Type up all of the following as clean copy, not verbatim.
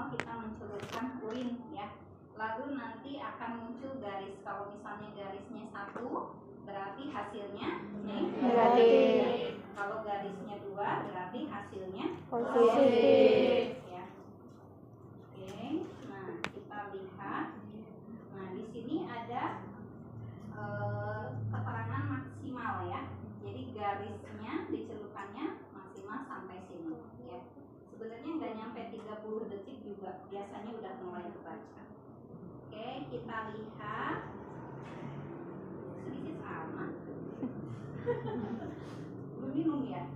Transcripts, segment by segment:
minimal kita mencelupkan urin ya. Lalu nanti akan muncul garis. Kalau misalnya garisnya 1 berarti hasilnya negatif. Kalau garisnya 2 berarti hasilnya positif ya. Oke, nah kita lihat. Nah di sini ada keterangan maksimal ya. Jadi garisnya dicelupannya maksimal sampai sini ya. Sebenarnya nggak nyampe 30 detik juga biasanya udah mulai kebaca. Oke, kita lihat sedikit sama. Belum minum ya.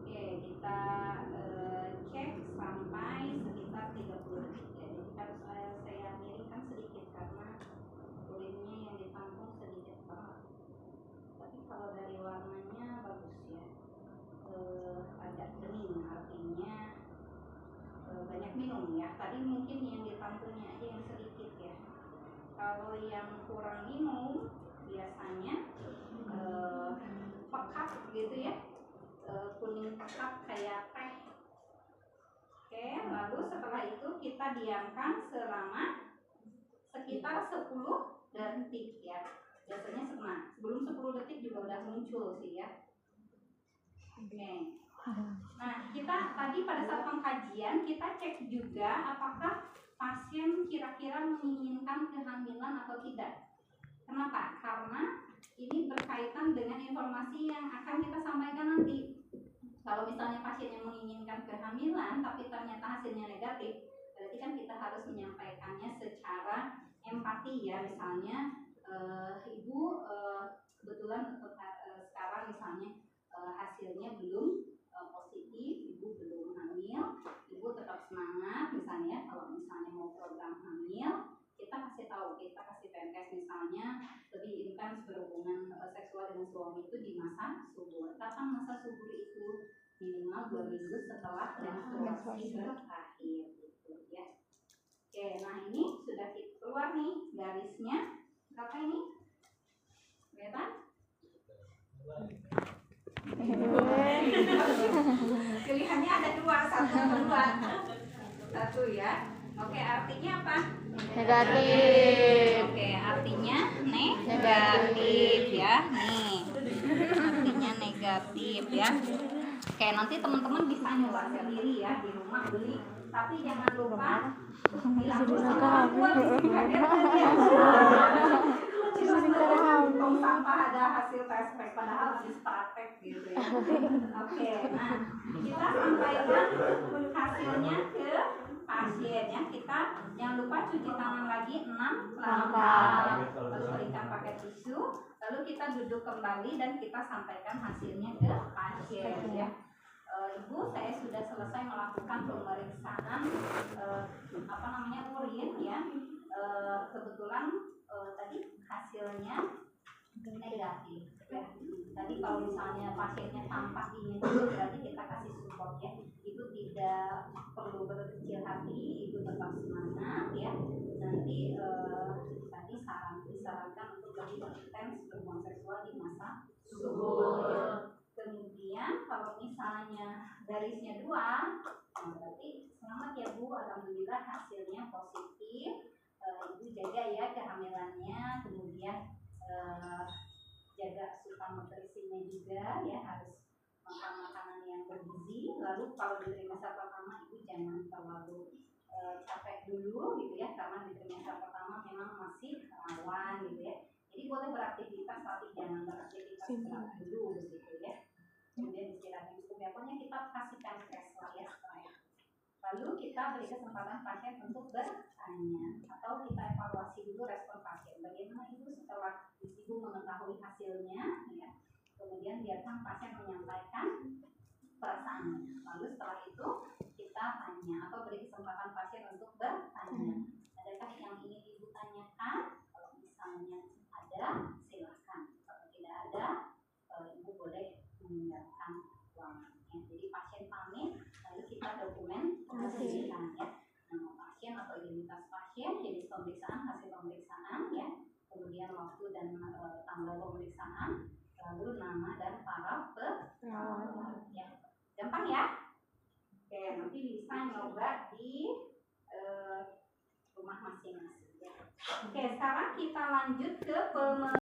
Oke, kita cek sampai sekitar 30 detik ya. Jadi harus saya miringkan sedikit karena urinnya yang ditampung sedikit banget. Tapi kalau dari warnanya bagus ya. Agak bening artinya banyak minum ya. Tadi mungkin yang ditampungnya aja yang sedikit ya. Kalau yang kurang minum biasanya pekat gitu ya, kuning pekat kayak teh. Oke, lalu setelah itu kita diamkan selama sekitar 10 detik ya. Biasanya sebelum 10 detik juga udah muncul sih ya. Oke. Nah, kita tadi pada saat pengkajian kita cek juga apakah pasien kira-kira menginginkan kehamilan atau tidak. Kenapa? Karena ini berkaitan dengan informasi yang akan kita sampaikan nanti. Kalau misalnya pasien yang menginginkan kehamilan tapi ternyata hasilnya negatif, berarti kan kita harus menyampaikannya secara empati ya. Misalnya ibu kebetulan sekarang misalnya hasilnya belum positif, ibu belum hamil, ibu tetap semangat misalnya. Kalau misalnya mau program hamil, kita kasih tahu, kita kasih PMS misalnya lebih intens berhubungan seksual dengan suami itu di masa subur. Kapan masa subur itu? Minimal 2 minggu setelah menstruasi berakhir gitu ya. Oke, nah ini sudah keluar nih garisnya. Berapa ini? Kelihatan? Pilihannya ada 2, 1 atau 2? 1 ya. Oke, artinya apa? Negatif. Oke, artinya negatif ya. Nih. Artinya negatif ya. Oke, nanti teman-teman bisa nyoba sendiri ya di rumah beli. Tapi jangan lupa sampah ada hasil tes pack padahal habis praktek gitu ya. Oke, nah kita sampaikan hasilnya ke pasien ya. Kita jangan lupa cuci tangan lagi 6 langkah. Lalu berikan pakai tisu. Lalu kita duduk kembali dan kita sampaikan hasilnya ke pasien ya. Ibu, saya sudah selesai melakukan pemeriksaan urin ya. Kebetulan tadi hasilnya negatif ya. Tadi kalau misalnya pasiennya tampak ingin berarti kita kasih support ya. Itu tidak perlu berkecil hati, itu tetap semangat ya. Nanti tadi disarankan untuk lebih intens berhubungan seksual di masa subur ya. Kemudian kalau misalnya garisnya 2, berarti selamat ya Bu, alhamdulillah hasilnya positif. Ibu jaga ya kehamilannya, kemudian jaga asupan nutrisinya juga ya, harus makan makanan yang bergizi. Lalu kalau di trimester pertama ibu jangan terlalu capek dulu gitu ya, karena di trimester pertama memang masih rawan gitu ya. Jadi boleh beraktivitas tapi jangan beraktivitas berat dulu gitu ya. Kemudian istirahat cukup ya, pokoknya kita kasihkan stres lah ya setelah. Lalu kita beri kesempatan pasien untuk bertanya atau kita evaluasi dulu respon pasien. Bagaimana ibu setelah ibu mengetahui hasilnya ya. Kemudian biarkan pasien menyampaikan perasaannya. Lalu setelah itu kita tanya atau beri kesempatan pasien untuk bertanya. Adakah yang ingin ibu tanyakan? Kalau misalnya ada, silakan. Kalau tidak ada, ibu boleh meninggalkan ruangannya. Jadi pasien pamit, lalu kita dokumentasikan ya. Nama pasien atau identitas pasien, jenis pemeriksaan, hasil pemeriksaan ya. Kemudian waktu dan tanggal pemeriksaan, lalu nama dan para perawat ya. Gampang ya? Oke, nanti lebih bisa nyoba di rumah masing-masing. Oke, sekarang kita lanjut ke